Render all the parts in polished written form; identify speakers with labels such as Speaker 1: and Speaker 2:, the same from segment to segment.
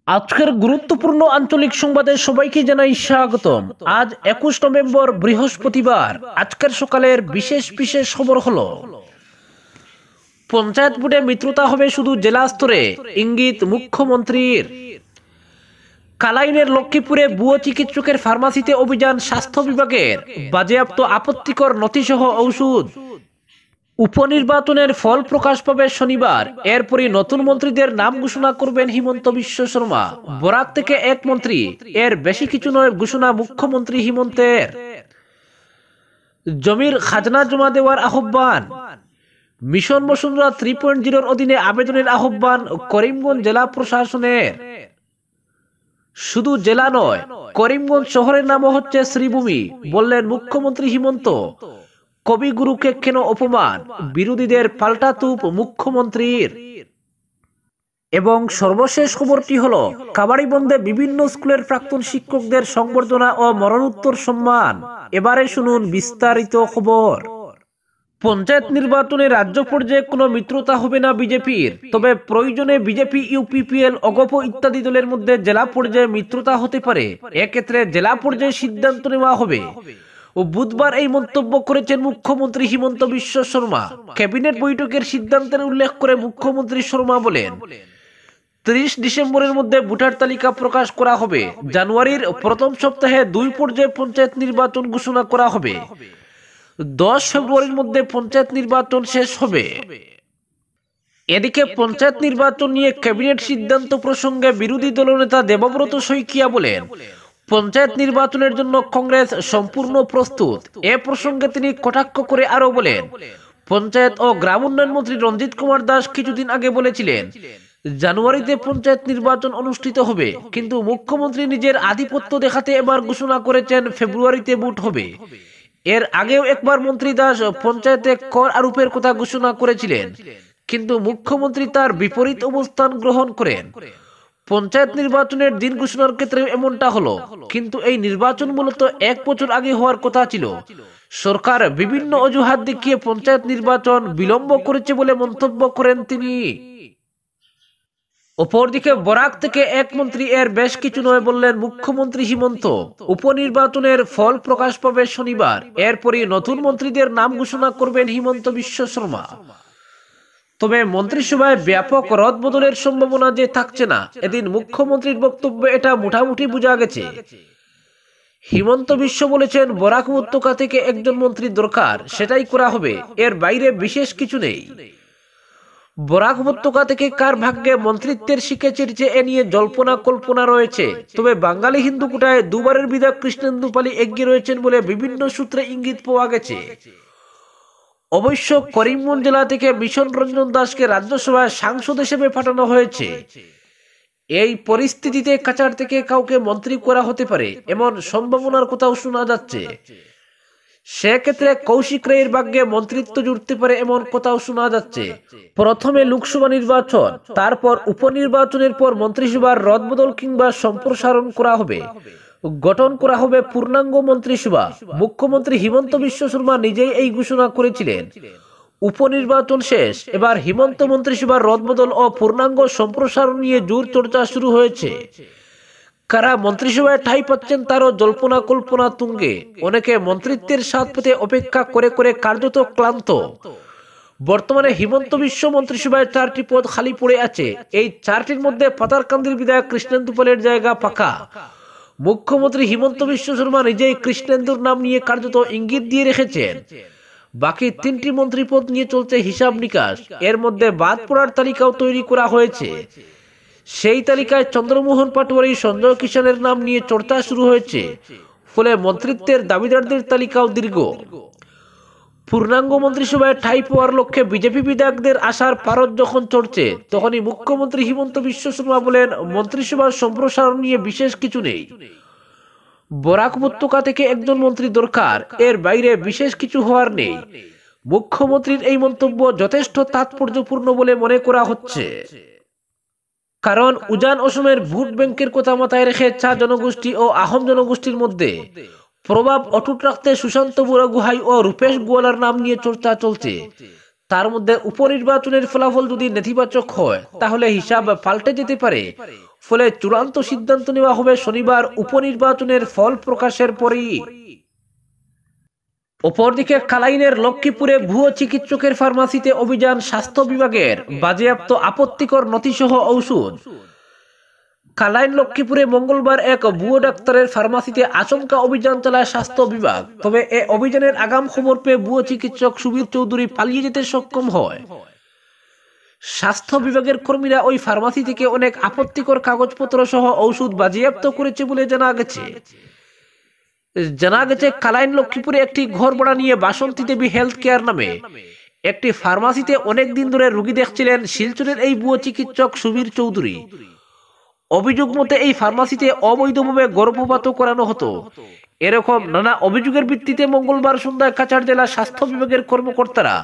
Speaker 1: আজকের গুরুত্বপূর্ণ আঞ্চলিক সংবাদে সবাইকে জানাই স্বাগতম। আজ 21 নভেম্বর বৃহস্পতিবার। আজকের সকালের বিশেষ বিশেষ খবর হলো, পঞ্চায়েত ভোটে মিত্রতা হবে শুধু জেলা স্তরে, ইঙ্গিত মুখ্যমন্ত্রীর। কালাইনের লক্ষ্মীপুরে ভুয়ো চিকিৎসকের ফার্মাসিতে অভিযান স্বাস্থ্য বিভাগের, বাজেয়াপ্ত আপত্তিকর নথিসহ ঔষধ। উপনির্বাচনের ফল প্রকাশ পাবে শনিবার, এরপরই নতুন মন্ত্রীদের নাম ঘোষণা করবেন হিমন্ত বিশ্ব শর্মা। বরাক থেকে এক মন্ত্রী, এর বেশি কিছু নয় ঘোষণা মুখ্যমন্ত্রী হিমন্তের। জমির খাজনা জমা দেওয়ার আহ্বান, মিশন বসুন্ধরা 3.0 অধীনে আবেদনের আহ্বান করিমগঞ্জ জেলা প্রশাসনের। শুধু জেলা নয়, করিমগঞ্জ শহরের নামও হচ্ছে শ্রীভূমি, বললেন মুখ্যমন্ত্রী হিমন্ত। কবিগুরুকে কেন অপমান, বিরোধীদের পাল্টা তুপ মুখ্যমন্ত্রীর। এবং সর্বশেষ খবরটি হলো, কাবাডি বন্ধে বিভিন্ন স্কুলের প্রাক্তন শিক্ষকদের সংবর্ধনা ও মরণোত্তর সম্মান। এবারে শুনুন বিস্তারিত খবর। পঞ্চায়েত নির্বাচনে রাজ্য পর্যায়ে কোনো মিত্রতা হবে না বিজেপির, তবে প্রয়োজনে বিজেপি, ইউপিপিএল, অগপ ইত্যাদি দলের মধ্যে জেলা পর্যায়ে মিত্রতা হতে পারে। এক্ষেত্রে জেলা পর্যায়ে সিদ্ধান্ত নেওয়া হবে। ও বুধবার এই মন্তব্য করেছেন মুখ্যমন্ত্রী হিমন্ত বিশ্ব শর্মা। ক্যাবিনেট বৈঠকের সিদ্ধান্তের উল্লেখ করে মুখ্যমন্ত্রী শর্মা বলেন, 30 ডিসেম্বরের মধ্যে ভোটার তালিকা প্রকাশ করা হবে। জানুয়ারির প্রথম সপ্তাহে 2 পর্যায়ে পঞ্চায়েত নির্বাচন ঘোষণা করা হবে। 10 ফেব্রুয়ারির মধ্যে পঞ্চায়েত নির্বাচন শেষ হবে। এদিকে পঞ্চায়েত নির্বাচন নিয়ে ক্যাবিনেট সিদ্ধান্ত প্রসঙ্গে বিরোধী দলনেতা দেবব্রত শইকিয়া বলেন, পঞ্চায়েত নির্বাচনের জন্য কংগ্রেস সম্পূর্ণ প্রস্তুত। এ প্রসঙ্গে তিনি কটাক্ষ করে আরো বলেন, পঞ্চায়েত ও গ্রাম উন্নয়ন মন্ত্রী রঞ্জিত কুমার দাস কিছুদিন আগে বলেছিলেন জানুয়ারিতে পঞ্চায়েত নির্বাচন অনুষ্ঠিত হবে, কিন্তু মুখ্যমন্ত্রী নিজের আধিপত্য দেখাতে এবার ঘোষণা করেছেন ফেব্রুয়ারিতে ভোট হবে। এর আগেও একবার মন্ত্রী দাস পঞ্চায়েতে কর আরোপের কথা ঘোষণা করেছিলেন, কিন্তু মুখ্যমন্ত্রী তার বিপরীত অবস্থান গ্রহণ করেন। পঞ্চায়েত নির্বাচনের দিন ঘোষণার ক্ষেত্রে এমনটা হলো, কিন্তু এই নির্বাচন মূলত 1 বছর আগে হওয়ার কথা ছিল। সরকার বিভিন্ন অজুহাত দেখিয়ে পঞ্চায়েত নির্বাচন বিলম্ব করেছে বলে মন্তব্য করেন তিনি। অপরদিকে বরাক থেকে এক মন্ত্রী, এর বেশ কিছু নয় বললেন মুখ্যমন্ত্রী হিমন্ত। উপনির্বাচনের ফল প্রকাশ পাবে শনিবার, এরপরই নতুন মন্ত্রীদের নাম ঘোষণা করবেন হিমন্ত বিশ্ব শর্মা। তবে মন্ত্রিসভায় ব্যাপক রদবদলের সম্ভাবনা যে থাকছে না, এদিন মুখ্যমন্ত্রীর বক্তব্যে এটা মোটামুটি বোঝা গেছে। হিমন্ত বিশ্ব বলেছেন, বরাক উপত্যকা থেকে একজন মন্ত্রী দরকার, সেটাই করা হবে, এর বাইরে বিশেষ কিছু নেই। বরাক উপত্যকা থেকে কার ভাগ্যে মন্ত্রিত্বের শিখে চিরছে এ নিয়ে জল্পনা কল্পনা রয়েছে। তবে বাঙালি হিন্দু কোটায় দুবারের বিধায়ক কৃষ্ণেন্দু পালি এগিয়ে রয়েছেন বলে বিভিন্ন সূত্রে ইঙ্গিত পাওয়া গেছে। অবশ্য করিমগঞ্জ জেলা থেকে মিশন রঞ্জন দাসকে রাজ্যসভায় সাংসদ হিসেবে পাঠানো হয়েছে। এই পরিস্থিতিতে কাছাড় থেকে কাউকে মন্ত্রী করা হতে পারে, এমন সম্ভাবনার কথাও শোনা যাচ্ছে। সেক্ষেত্রে কৌশিক রায়ের ভাগ্যে মন্ত্রিত্ব জুড়তে পারে, এমন কথাও শোনা যাচ্ছে। প্রথমে লোকসভা নির্বাচন, তারপর উপনির্বাচনের পর মন্ত্রিসভার রদবদল কিংবা সম্প্রসারণ করা হবে, গঠন করা হবে পূর্ণাঙ্গ মন্ত্রিসভা। মুখ্যমন্ত্রী হিমন্ত বিশ্ব শর্মা নিজেই এই ঘোষণা করেছিলেন। উপনির্বাচন শেষ, এবার হিমন্ত মন্ত্রিসভার রদবদল ও পূর্ণাঙ্গ সম্প্রসারণ নিয়ে জোর চর্চা শুরু হয়েছে। কারা মন্ত্রিসভায় ঠাঁই পাচ্ছেন তারও জল্পনা কল্পনা তুঙ্গে। অনেকে মন্ত্রিত্বের স্বাদ পেতে অপেক্ষা করে করে কার্যত ক্লান্ত। বর্তমানে হিমন্ত বিশ্ব মন্ত্রিসভায় 4টি পদ খালি পড়ে আছে। এই 4টির মধ্যে পাতারকান্দির বিধায়ক কৃষ্ণেন্দু পালের জায়গা পাকা। মুখ্যমন্ত্রী হিমন্ত বিশ্ব শর্মা নিজেই কৃষ্ণেন্দুর নাম নিয়ে কার্যত ইঙ্গিত দিয়ে রেখেছেন। বাকি 3টি মন্ত্রী পদ নিয়ে চলছে হিসাব নিকাশ। এর মধ্যে বাদ পড়ার তালিকাও তৈরি করা হয়েছে। সেই তালিকায় চন্দ্রমোহন পাটোয়ারি, সঞ্জয় কিষানের নাম নিয়ে চর্চা শুরু হয়েছে। ফলে মন্ত্রিত্বের দাবিদারদের তালিকাও দীর্ঘ। পূর্ণাঙ্গ মন্ত্রিসভায় ঠাঁই পাওয়ার লক্ষ্যে বিজেপি বিধায়কদের আসার পারদ যখন চড়ছে, তখনই মুখ্যমন্ত্রী হিমন্ত বিশ্ব শর্মা বলেন, মন্ত্রিসভার সম্প্রসারণ নিয়ে বিশেষ কিছু নেই। বরাক উপত্যকা থেকে একজন মন্ত্রী দরকার, এর বাইরে বিশেষ কিছু হওয়ার নেই। মুখ্যমন্ত্রীর এই মন্তব্য যথেষ্ট তাৎপর্যপূর্ণ বলে মনে করা হচ্ছে। কারণ উজান অসমের ভোট ব্যাংকের কথা মাথায় রেখে চা জনগোষ্ঠী ও আহোম জনগোষ্ঠীর মধ্যে প্রভাব অটুট রাখতে সুশান্ত বড়াগুহাই ও রূপেশ গোয়ালার নাম নিয়ে চর্চা চলছে। তার মধ্যে উপনির্বাচনের ফলাফল যদি নেতিবাচক হয় তাহলে হিসাব পাল্টে যেতে পারে। ফলে চূড়ান্ত সিদ্ধান্ত নেওয়া হবে শনিবার উপনির্বাচনের ফল প্রকাশের পরই। অপরদিকে কালাইনের লক্ষ্মীপুরে ভুয়ো চিকিৎসকের ফার্মাসিতে অভিযান স্বাস্থ্য বিভাগের, বাজেয়াপ্ত আপত্তিকর নথিসহ ঔষধ। কালাইন লক্ষ্মীপুরে মঙ্গলবার এক ভুয়ো ডাক্তারের ফার্মাসিতে আচমকা অভিযান চালায় স্বাস্থ্য বিভাগ। তবে এ অভিযানের আগাম খবর পেয়ে ভুয়ো চিকিৎসক সুবীর চৌধুরী পালিয়ে যেতে সক্ষম হয়। স্বাস্থ্য বিভাগের কর্মীরা ওই ফার্মাসি থেকে অনেক আপত্তিকর কাগজপত্র সহ ঔষধ বাজেয়াপ্ত করেছে বলে জানা গেছে। কালাইন লক্ষ্মীপুরে একটি ঘর ভাড়া নিয়ে বাসন্তী দেবী হেলথ কেয়ার নামে একটি ফার্মাসিতে অনেকদিন ধরে রোগী দেখছিলেন শিলচরের এই ভুয়ো চিকিৎসক সুবীর চৌধুরী। অভিযোগ মতে এই ফার্মাসিতে অবৈধভাবে গর্ভপাত করানো হতো। এরকম নানা অভিযোগের ভিত্তিতে মঙ্গলবার সন্ধ্যায় কাছাড় জেলা স্বাস্থ্য বিভাগের কর্মকর্তারা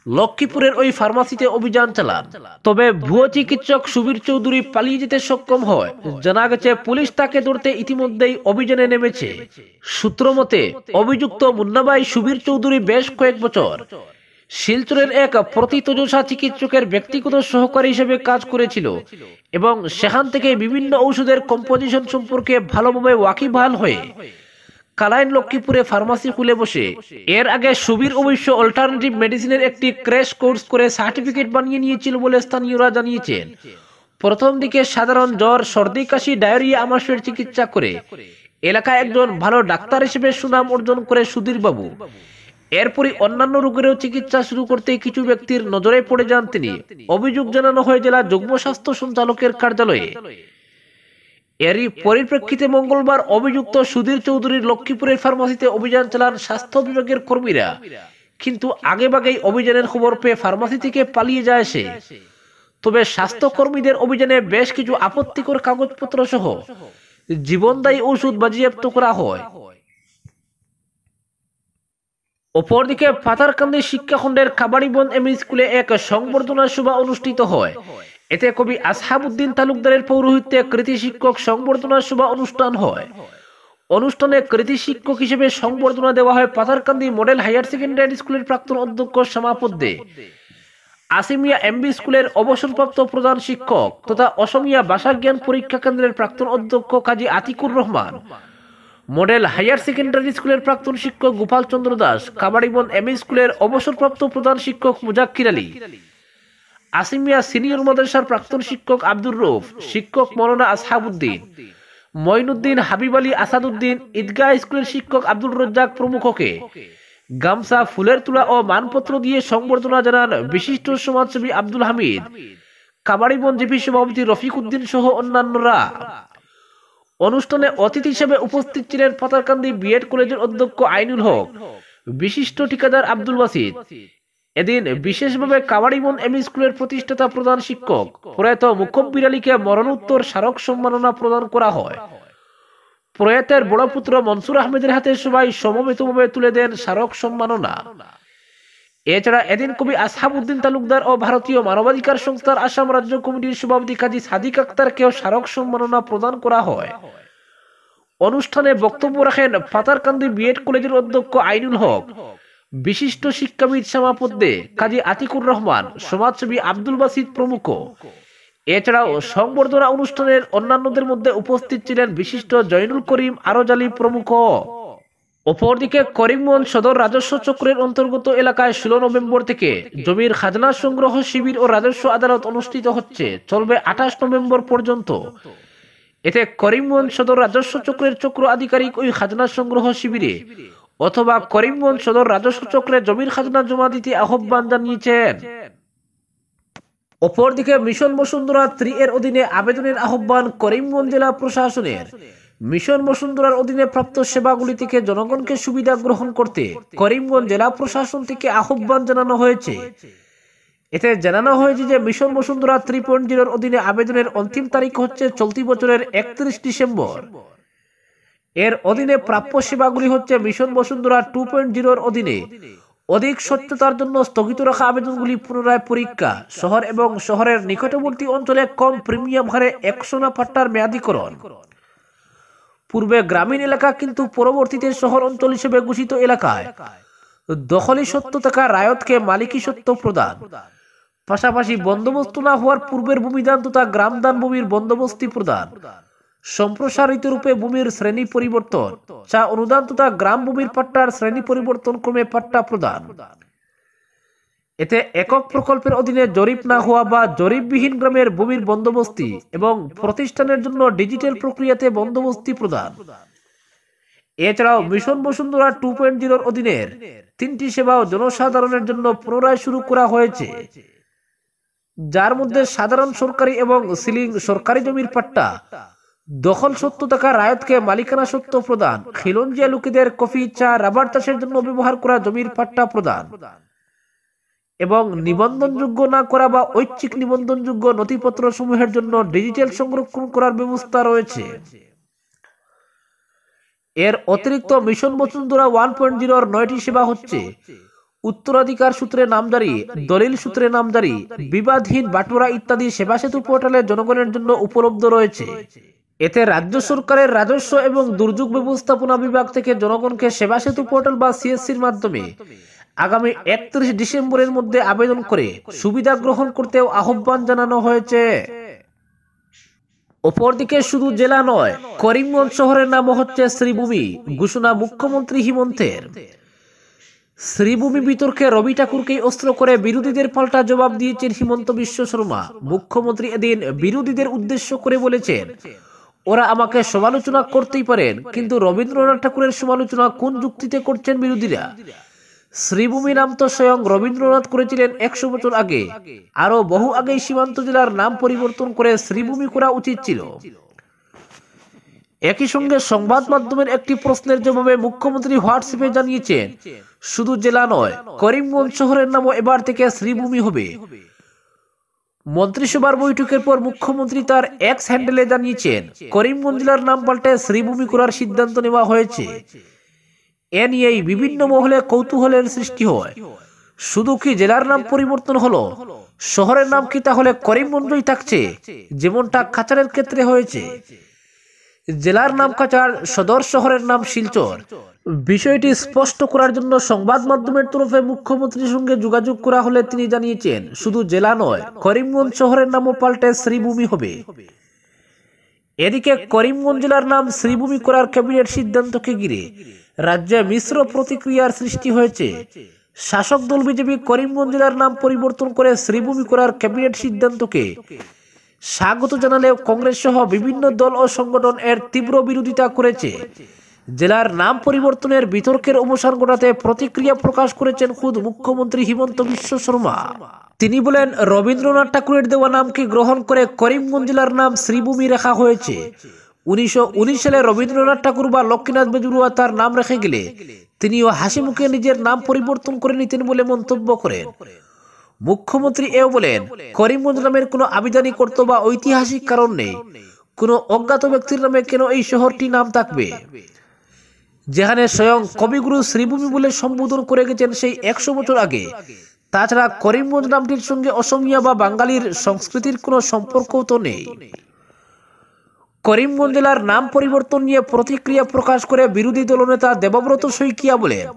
Speaker 1: লক্ষ্মীপুরের ওই ফার্মাসিতে অভিযান চালান। তবে ভুয়ো চিকিৎসক সুবীর চৌধুরী পালিয়ে যেতে সক্ষম হয়। জানা গেছে পুলিশ তাকে ধরতে ইতিমধ্যেই অভিযানে নেমেছে। সূত্র মতে অভিযুক্ত মুন্নাবাই সুবীর চৌধুরী বেশ কয়েক বছর শিলচরের এক প্রথিতযশা চিকিৎসকের ব্যক্তিগত সহকারী হিসেবে কাজ করেছিল এবং সেখান থেকে বিভিন্ন ঔষধের কম্পোজিশন সম্পর্কে ভালোভাবে ওয়াকিবহাল হয়ে কালাইন লক্ষ্মীপুরে ফার্মাসি খুলে বসে। এর আগে সুবীর অবশ্য অল্টারনেটিভ মেডিসিনের একটি ক্র্যাশ কোর্স করে সার্টিফিকেট বানিয়ে নিয়েছিল বলে স্থানীয়রা জানিয়েছেন। প্রথম দিকে সাধারণ জ্বর, সর্দি, কাশি, ডায়রিয়া, আমাশয়ের চিকিৎসা করে এলাকায় একজন ভালো ডাক্তার হিসেবে সুনাম অর্জন করে সুধীর বাবু। এরপরই অন্যান্য রোগেরও চিকিৎসা শুরু করতে কিছু ব্যক্তির নজরে পড়ে যান তিনি। অভিযোগ জানানো হয় জেলা যুগ্ম স্বাস্থ্য সঞ্চালকের কার্যালয়ে। এরই পরিপ্রেক্ষিতে মঙ্গলবার অভিযুক্ত সুধীর চৌধুরীর লক্ষ্মীপুরের ফার্মাসিতে অভিযান চালান স্বাস্থ্য বিভাগের কর্মীরা। কিন্তু আগেভাগেই অভিযানের খবর পেয়ে ফার্মাসি থেকে পালিয়ে যায় সে। তবে স্বাস্থ্য কর্মীদের অভিযানে বেশ কিছু আপত্তিকর কাগজপত্র সহ জীবনদায়ী ওষুধ বাজেয়াপ্ত করা হয়। অপরদিকে পাথারকান্দি শিক্ষাখণ্ডের কাবাড়িবন এমই স্কুলে এক সংবর্ধনা সভা অনুষ্ঠিত হয়। এতে কবি আসহাবউদ্দিন তালুকদারের পৌরোহিত্যে কৃতি শিক্ষক সংবর্ধনা সভা অনুষ্ঠান হয়। অনুষ্ঠানে কৃতি শিক্ষক হিসেবে সংবর্ধনা দেওয়া হয় পাথারকান্দি মডেল হায়ার সেকেন্ডারি স্কুলের প্রাক্তন অধ্যক্ষ শ্যামাপদ্দে, আসিমিয়া এমবি স্কুলের অবসরপ্রাপ্ত প্রধান শিক্ষক তথা অসমিয়া ভাষা জ্ঞান পরীক্ষা কেন্দ্রের প্রাক্তন অধ্যক্ষ Kazi Atiqur Rahman, model higher secondary স্কুলের প্রাক্তন শিক্ষক গোপাল চন্দ্র দাস, কাবাড়িবন এমই স্কুলের অবসরপ্রাপ্ত প্রধান শিক্ষক মুজাক্কির আলী, আসিমিয়া সিনিয়র মাদ্রাসার প্রাক্তন শিক্ষক আব্দুর রউফ, শিক্ষক মৌলানা আসহাবউদ্দিন, মঈনুদ্দিন, হাবিব আলী, আসাদউদ্দিন, ঈদগাহ স্কুলের শিক্ষক আব্দুল রজ্জাক প্রমুখকে গামছা, ফুলের তোলা ও মানপত্র দিয়ে সংবর্ধনা জানান বিশিষ্ট সমাজসেবী আব্দুল হামিদ, কাবাড়িবন জিপি সভাপতি রফিক উদ্দিন সহ অন্যান্যরা। অনুষ্ঠানে অতিথি হিসেবে উপস্থিত ছিলেন পাথারকান্দি বিএড কলেজের অধ্যক্ষ আইনুল হক, বিশিষ্ট ঠিকাদার আব্দুল বাসিদ। এদিন বিশেষভাবে কাবাড়িবন এমই স্কুলের প্রতিষ্ঠাতা প্রধান শিক্ষক প্রয়াত মুকব্বির আলীকে মরণোত্তর স্মারক সম্মাননা প্রদান করা হয়। প্রয়াতের বড় পুত্র মনসুর আহমেদের হাতে সবাই সমবেতভাবে তুলে দেন স্মারক সম্মাননা। এছাড়া এদিন কবি আসহাবউদ্দিন তালুকদার ও ভারতীয় মানবাধিকার সংস্থার আসাম রাজ্য কমিটির সভাপতি কাজী সাদিক আক্তারকেও স্মারক সম্মাননা প্রদান করা হয়। অনুষ্ঠানে বক্তব্য রাখেন পাথারকান্দি বিএড কলেজের অধ্যক্ষ আইনুল হক, বিশিষ্ট শিক্ষাবিদ শ্যামাপদ্দে, কাজী আতিকুর রহমান, সমাজসেবী আব্দুল বাসিদ প্রমুখ। এছাড়াও সংবর্ধনা অনুষ্ঠানের অন্যান্যদের মধ্যে উপস্থিত ছিলেন বিশিষ্ট জয়নুল করিম, আরজ আলী প্রমুখ। অপরদিকে করিমগঞ্জ সদর রাজস্ব চক্রের অন্তর্গত এলাকায় 16 নভেম্বর থেকে জমির খাজনা সংগ্রহ শিবির ও রাজস্ব আদালত অনুষ্ঠিত হচ্ছে, চলবে 28 নভেম্বর পর্যন্ত। এতে করিমগঞ্জ সদর রাজস্ব চক্রের চক্র আধিকারিক ওই খাজনা সংগ্রহ শিবিরে অথবা করিমগঞ্জ সদর রাজস্ব চক্রে জমির খাজনা জমা দিতে আহ্বান জানিয়েছেন। অপরদিকে মিশন বসুন্ধরা 3 এর অধীনে আবেদনের আহ্বান করিমগঞ্জ জেলা প্রশাসনের। মিশন বসুন্ধরার অধীনে প্রাপ্ত সেবাগুলি থেকে জনগণকে সুবিধা গ্রহণ করতে করিমগঞ্জ জেলা প্রশাসন থেকে আহ্বান জানানো হয়েছে। এতে জানানো হয়েছে যে মিশন বসুন্ধরা 3.0 অধীনে আবেদনের অন্তিম তারিখ হচ্ছে চলতি বছরের 31 ডিসেম্বর। এর অধীনে প্রাপ্য সেবাগুলি হচ্ছে মিশন বসুন্ধরা 2.0 অধীনে অধিক স্বচ্ছতার জন্য স্থগিত রাখা আবেদনগুলি পুনরায় পরীক্ষা, শহর এবং শহরের নিকটবর্তী অঞ্চলে কম প্রিমিয়াম হারে 100 না পাট্টার মেয়াদীকরণ, পূর্বে গ্রামীণ এলাকা কিন্তু পরবর্তীতে শহর অঞ্চল হিসেবে ঘোষিত এলাকায় দখলি সত্ত্ব থাকা রায়তকে মালিকি সত্ত্ব প্রদান, পাশাপাশি বন্দোবস্ত না হওয়ার পূর্বের ভূমিদান তথা গ্রামদান ভূমির বন্দোবস্তি প্রদান, সম্প্রসারিত রূপে ভূমির শ্রেণী পরিবর্তন, চা অনুদান তথা গ্রাম ভূমির পাট্টার শ্রেণী পরিবর্তন ক্রমে পাট্টা প্রদান। এতে একক প্রকল্পের অধীনে জরিপ না হওয়া বা জরিপবিহীন গ্রামের ভূমির বন্দোবস্তি এবং প্রতিষ্ঠানের জন্য ডিজিটাল প্রক্রিয়াতে বন্দোবস্তি প্রদান। এছাড়াও মিশন বসুন্ধরা 2.0 অধীনের 3টি সেবা জনসাধারণের জন্য পুনরায় শুরু করা হয়েছে, যার মধ্যে সাধারণ সরকারি এবং সিলিং সরকারি জমির পাট্টা, দখল সত্ত্ব থাকা রায়তকে মালিকানা সত্ত্ব প্রদান, খিলঞ্জিয়া লোকেদের কফি, চা, রাবার চাষের জন্য ব্যবহার করা জমির পাট্টা প্রদান এবং নিবন্ধনযোগ্য না করা বা ঐচ্ছিক নিবন্ধনযোগ্য নথিপত্র সমূহের জন্য ডিজিটাল সংরক্ষণ করার ব্যবস্থা রয়েছে। এর অতিরিক্ত মিশন বসুন্ধরা 1.0 9টি সেবা হচ্ছে উত্তরাধিকার সূত্রে নামজারি, দলিল সূত্রে নামজারি, বিবাদহীন বাটোয়ারা ইত্যাদি সেবা সেতু পোর্টালে জনগণের জন্য উপলব্ধ রয়েছে। এতে রাজ্য সরকারের রাজস্ব এবং দুর্যোগ ব্যবস্থাপনা বিভাগ থেকে জনগণকে সেবা সেতু পোর্টাল বা সিএসসির মাধ্যমে আগামী 31 ডিসেম্বরের মধ্যে আবেদন করে সুবিধা গ্রহণ করতেও আহ্বান জানানো হয়েছে। অপরদিকে শুধু জেলা নয়, করিমগঞ্জ শহরের নামও হচ্ছে শ্রীভূমি, ঘোষণা মুখ্যমন্ত্রী হিমন্তের। শ্রীভূমি বিতর্কে রবি ঠাকুরকেই অস্ত্র করে বিরোধীদের পাল্টা জবাব দিয়েছেন হিমন্ত বিশ্ব শর্মা। মুখ্যমন্ত্রী এদিন বিরোধীদের উদ্দেশ্য করে বলেছেন, ওরা আমাকে সমালোচনা করতেই পারেন, কিন্তু রবীন্দ্রনাথ ঠাকুরের সমালোচনা কোন যুক্তিতে করছেন বিরোধীরা? শ্রীভূমি নাম তো স্বয়ং রবীন্দ্রনাথ করেছিলেন 100 বছর আগে। আরো বহু আগেই সীমান্ত জেলার নাম পরিবর্তন করে শ্রীভূমি করা উচিত ছিল। একই সঙ্গে সংবাদ মাধ্যমের একটি প্রশ্নের জবাবে মুখ্যমন্ত্রী হোয়াটসঅ্যাপে জানিয়েছেন, শুধু জেলা নয়, করিমগঞ্জ শহরের নামও এবার থেকে শ্রীভূমি হবে। মন্ত্রিসভার বৈঠকের পর মুখ্যমন্ত্রী তার এক্স হ্যান্ডেলে জানিয়েছেন, করিমগঞ্জ জেলার নাম পাল্টে শ্রীভূমি করার সিদ্ধান্ত নেওয়া হয়েছে। এ নিয়েই বিভিন্ন মহলে কৌতূহলের সৃষ্টি হয়। শুধু কি জেলার নাম পরিবর্তন হলো, শহরের নাম কি তাহলে করিমগঞ্জই থাকছে, যেমনটা কাছাড়ের ক্ষেত্রে হয়েছে? জেলার নাম কাছাড়, সদর শহরের নাম শিলচর। বিষয়টি স্পষ্ট করার জন্য সংবাদ মাধ্যমের তরফে মুখ্যমন্ত্রীর সঙ্গে যোগাযোগ করা হলে তিনি জানিয়েছেন, শুধু জেলা নয়, করিমগঞ্জ শহরের নামও পাল্টে শ্রীভূমি হবে। এদিকে করিমগঞ্জ জেলার নাম শ্রীভূমি করার ক্যাবিনেট সিদ্ধান্তকে ঘিরে রাজ্যে মিশ্র প্রতিক্রিয়ার সৃষ্টি হয়েছে। শাসক দল বিজেপি করিমগঞ্জ জেলার নাম পরিবর্তন করে শ্রীভূমি করার ক্যাবিনেট সিদ্ধান্তকে স্বাগত জানালেও কংগ্রেস সহ বিভিন্ন দল ও সংগঠন এর তীব্র বিরোধিতা করেছে। জেলার নাম পরিবর্তনের বিতর্কের অবসান ঘটাতে প্রতিক্রিয়া প্রকাশ করেছেন খুদ মুখ্যমন্ত্রী হিমন্ত বিশ্ব শর্মা। তিনি বলেন, রবীন্দ্রনাথ ঠাকুরের দেওয়া নামকে গ্রহণ করে করিমগঞ্জ জেলার নাম শ্রীভূমি রাখা হয়েছে। 1919 সালে রবীন্দ্রনাথ ঠাকুর বা লক্ষ্মীনাথ বেজবরুয়া তার নাম রেখে গেলে তিনিও হাসি মুখে নিজের নাম পরিবর্তন করে নিতেন বলে মন্তব্য করেন। মুখ্যমন্ত্রী এও বলেন, করিমগঞ্জ নামের কোনো আবিধানিক অর্থ বা ঐতিহাসিক কারণ নেই। কোনো অজ্ঞাত ব্যক্তির নামে কেন এই শহরটি নাম থাকবে, যেখানে স্বয়ং কবিগুরু শ্রীভূমি বলে সম্বোধন করে গেছেন সেই 100 বছর আগে। তাছাড়া করিমগঞ্জ নামটির সঙ্গে অসমীয়া বা বাঙালির সংস্কৃতির কোনো সম্পর্কও তো নেই। করিমগঞ্জ জেলার নাম পরিবর্তন নিয়ে প্রতিক্রিয়া প্রকাশ করে বিরোধী দলনেতা দেবব্রত শইকিয়া বলেন,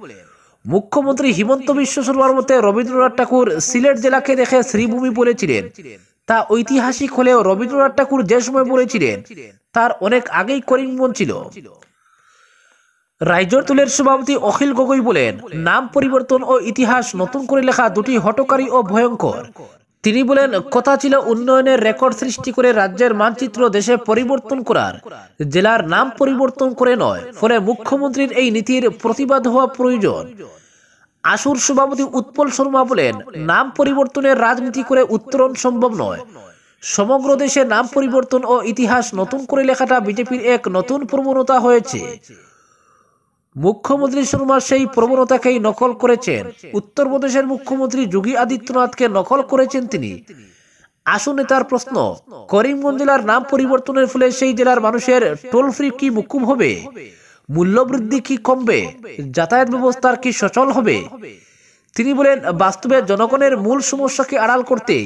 Speaker 1: মুখ্যমন্ত্রী হিমন্ত বিশ্ব শর্মার মতে রবীন্দ্রনাথ ঠাকুর সিলেট জেলাকে দেখে শ্রীভূমি বলেছিলেন। তা ঐতিহাসিক হলেও রবীন্দ্রনাথ ঠাকুর যে সময় বলেছিলেন তার অনেক আগেই করিমগঞ্জ ছিল। রাইজর দলের সভাপতি অখিল গগৈ বলেন, নাম পরিবর্তন ও ইতিহাস নতুন করে লেখা দুটি হঠকারী ও ভয়ঙ্কর। তিনি বলেন, কথা ছিল উন্নয়নের রেকর্ড সৃষ্টি করে রাজ্যের মানচিত্র দেশে পরিবর্তন করার, জেলার নাম পরিবর্তন করে নয়। ফলে মুখ্যমন্ত্রীর এই নীতির প্রতিবাদ হওয়া প্রয়োজন। আসুর সভাপতি উৎপল শর্মা বলেন, নাম পরিবর্তনের রাজনীতি করে উত্তরণ সম্ভব নয়। সমগ্র দেশে নাম পরিবর্তন ও ইতিহাস নতুন করে লেখাটা বিজেপির এক নতুন প্রবণতা হয়েছে। মুখ্যমন্ত্রী শর্মা সেই প্রবণতাকেই নকল করেছেন। উত্তরপ্রদেশের মুখ্যমন্ত্রী যোগী আদিত্যনাথকে নকল করেছেন তিনি। আসুন নেতার প্রশ্ন, করিমগঞ্জ জেলার নাম পরিবর্তনের ফলে সেই জেলার মানুষের টোল ফ্রি কি মুকুব হবে? মূল্যবৃদ্ধি কি কমবে? যাতায়াত ব্যবস্থার কি সচল হবে? তিনি বলেন, বাস্তবে জনগণের মূল সমস্যাকে আড়াল করতে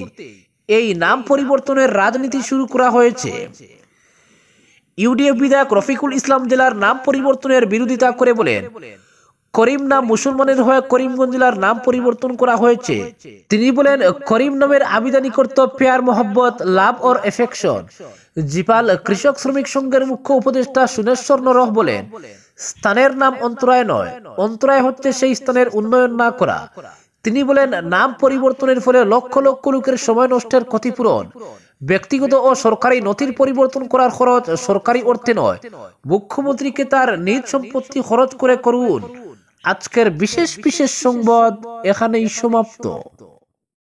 Speaker 1: এই নাম পরিবর্তনের রাজনীতি শুরু করা হয়েছে। ইউডিএফ বিধায়ক রফিকুল ইসলাম জেলার নাম পরিবর্তনের বিরোধিতা করে বলেন, করিম নাম মুসলমানের হয়ে করিমগঞ্জ জেলার নাম পরিবর্তন করা হয়েছে। তিনি বলেন, করিম নামের আবিধানিক অর্থ পেয়ার, মোহব্বত, লাভ অর এফেকশন। জিপাল কৃষক শ্রমিক সংঘের মুখ্য উপদেষ্টা সুনেশ্বর নরহ বলেন, স্থানের নাম অন্তরায় নয়, অন্তরায় হচ্ছে সেই স্থানের উন্নয়ন না করা। তিনি বলেন, নাম পরিবর্তনের ফলে লক্ষ লক্ষ লোকের সময় নষ্টের ক্ষতিপূরণ। ব্যক্তিগত ও সরকারি নথির পরিবর্তন করার খরচ সরকারি অর্থে নয়, মুখ্যমন্ত্রীকে তার নিজ সম্পত্তি খরচ করে করুন। আজকের বিশেষ সংবাদ এখানেই সমাপ্ত।